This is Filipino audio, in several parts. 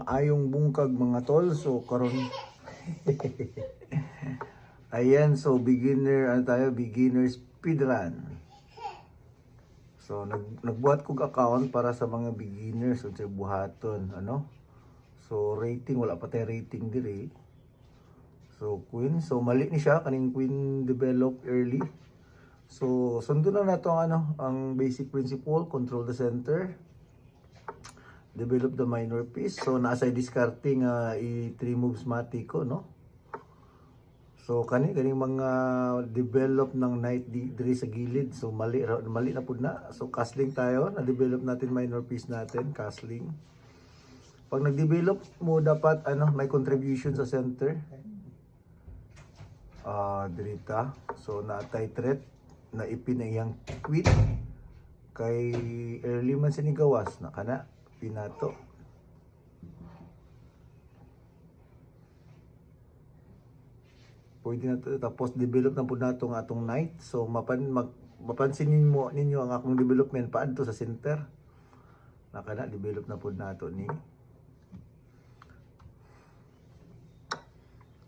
Maayong bungkag mga tol. So karon ayan, so beginner ano tayo, beginner speedrun. So nagbuhat kog account para sa mga beginners unsay buhaton, ano? So rating wala pa tay rating diri. So queen, so mali ni siya kaning queen develop early. So sundo na nato ang ano, ang basic principle, control the center, develop the minor piece. So nasa discarding i 3 moves mati ko, no? So kaning mga develop ng knight diri sa gilid. So mali na pud na. So castling tayo, na develop natin minor piece natin, castling. Pag nag-develop mo dapat ano, may contribution sa center. Dirita. So natay threat na ipinayang queen kay early man sinigawas na kana pinato. Pwede na to, tapos develop na po nato nga atong knight. So mapansin ninyo ang akong development paadto sa center. Nakana develop na po nato ni.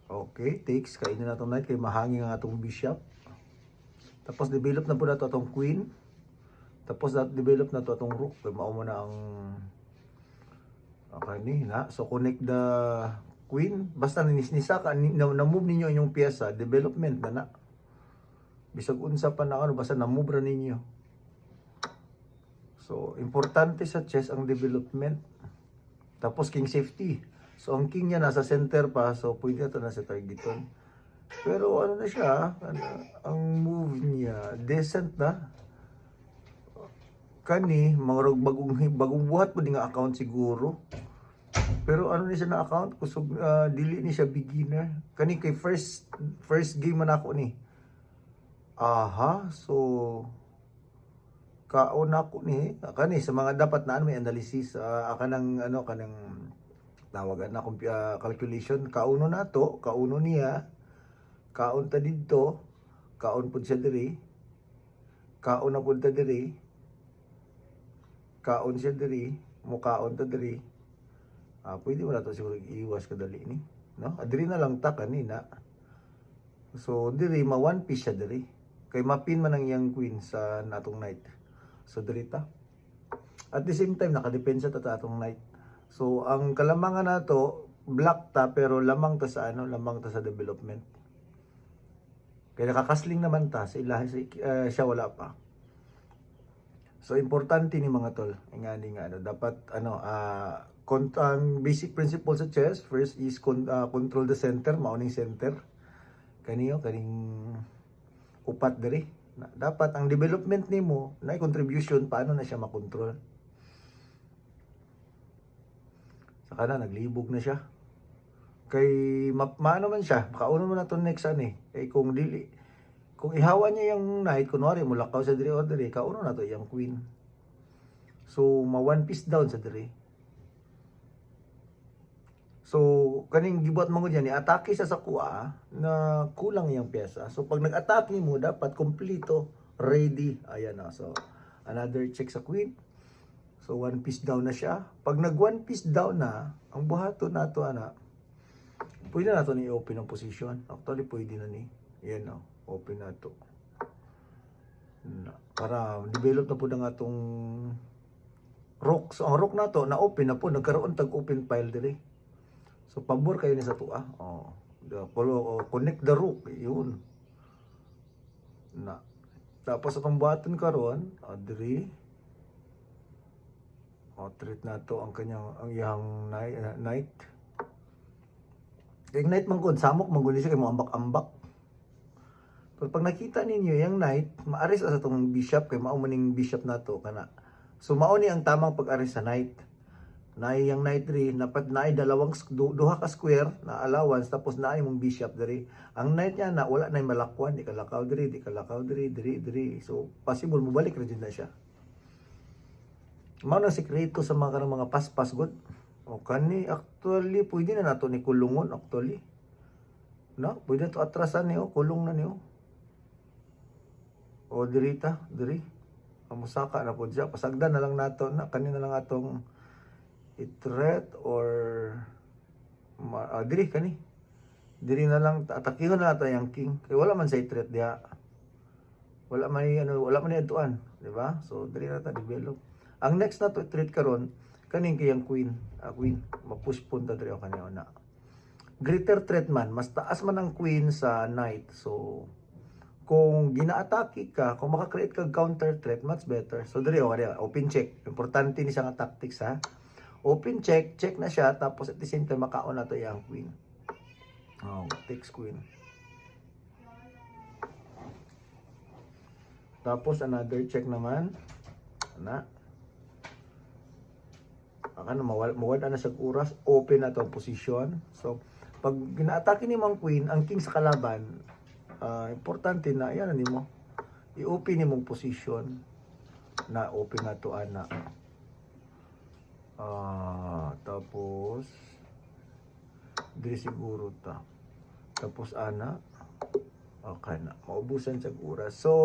Okay, takes kainin na atong knight kay mahangin ang atong bishop. Tapos develop na po nato atong queen. Tapos develop na to atong rook kay mao mo na ang okay ni na. So connect the queen, basta nisnisa ka na-move ninyo inyong piyesa, development na. Bisag unsa pa na ano, basta na-move ra ninyo. So importante sa chess ang development. Tapos king safety. So ang king niya nasa center pa, so pwede na to na sa targeton. Pero ano na siya, ang move niya decent na. Kani mga bagong buhat po nga account siguro. Pero ano ni siya na account, kusog dili ni siya beginner. Kani kay first game man ako ni. Aha, so kaon ako ni kani sa mga dapat na may analysis kanang ano kanang tawagan na calculation. Kauno na to, kauno niya. Kaon ta didto, kaon pud siya diri. Kaon na pud ta diri. Kaon siya diri, mukaon ta diri. Pwede mo na to siguro iwas kadali ni, no? Diri na lang ta kanina. So diri ma one piece siya diri. Kay mapin man ang iyang queen sa natong knight. So diri ta. At the same time nakadepensa ta atong knight. So ang kalamangan nato black ta pero lamang ta sa ano, lamang ta sa development. Kaya nakakasling naman ta sa ilahi siya wala pa. So importante ni mga tol, ingani nga ano, dapat ano ang basic principle sa chess, first is control the center, mauning center. Kaniyo kaning upat diri. Dapat ang development nimo na contribution paano na siya makontrol. Saka na naglibog na siya. Kay maano man siya, makauno man na to next ani. Kay kung ihawa niya yung knight, kunwari mulakaw sa diri or diri, kauno na to yung queen. So ma one piece down sa diri. So kaning gibuhat mo diyan, i-atake sa kuha na kulang yung pyesa. So pag nag-atake mo dapat kompleto, ready. Ayan na. So another check sa queen. So one piece down na siya. Pag nag one piece down na, ang buhaton nato ana, pwede na to ni open ang position. Actually pwede na ni. Ayan na, open na to. Para develop na po na nga tong rook. So ang rook na to, na open na po, nagkaroon tag open file diri. So pabor kayo ni sa tuwa. Connect the rook, yun. Na. Tapos atong button karon, diri. Treat na to ang iyang knight. Yung knight man gud samok man gud siya kay mo ambak-ambak. Pero pag nakita ninyo yung knight, maaris sa tong bishop kay mao maning bishop nato kana. So mao ni ang tamang pag-aris sa knight. Naay yung knight diri, dapat naay duha ka square na allowance tapos naay mong bishop diri. Ang knight niya na wala nay malakwan, di ka lakaw diri, diri. So possible mo balik ra na siya. Mao na sekreto sa mga paspas god. O kani actually pwede na nato ni kulungon actually. No, pwede to atrasan niyo, kulong na niyo. O diri. Amusaka na po siya. Pasagdan na lang nato na kanina lang atong i-threat or diri kani. Diri na lang atakihon na nato yung king. Kay wala man sa threat diha. Wala man wala man ituan, di ba? So diri na ta develop. Ang next na to threat karon kaning kayang queen. Queen mapush punta diri o kaniya na. Greater threat man, mas taas man ang queen sa knight. So kung gina-atake ka, kung maka-create ka counter threat, much better. So diri open check. Importante ni sa nga tactics ha. Open check, check na siya tapos at the same time makaon na to yung queen. Oh, takes queen. Tapos another check naman. Ana. Ano mawala na sa oras, open na tong position. So pag gina-atake ni mang queen, ang king sa kalaban, importante na yan nimo. I-open nimong position na open na to ana. Tapos diri siguro ta. Tapos ana okay na maubusan sa oras. So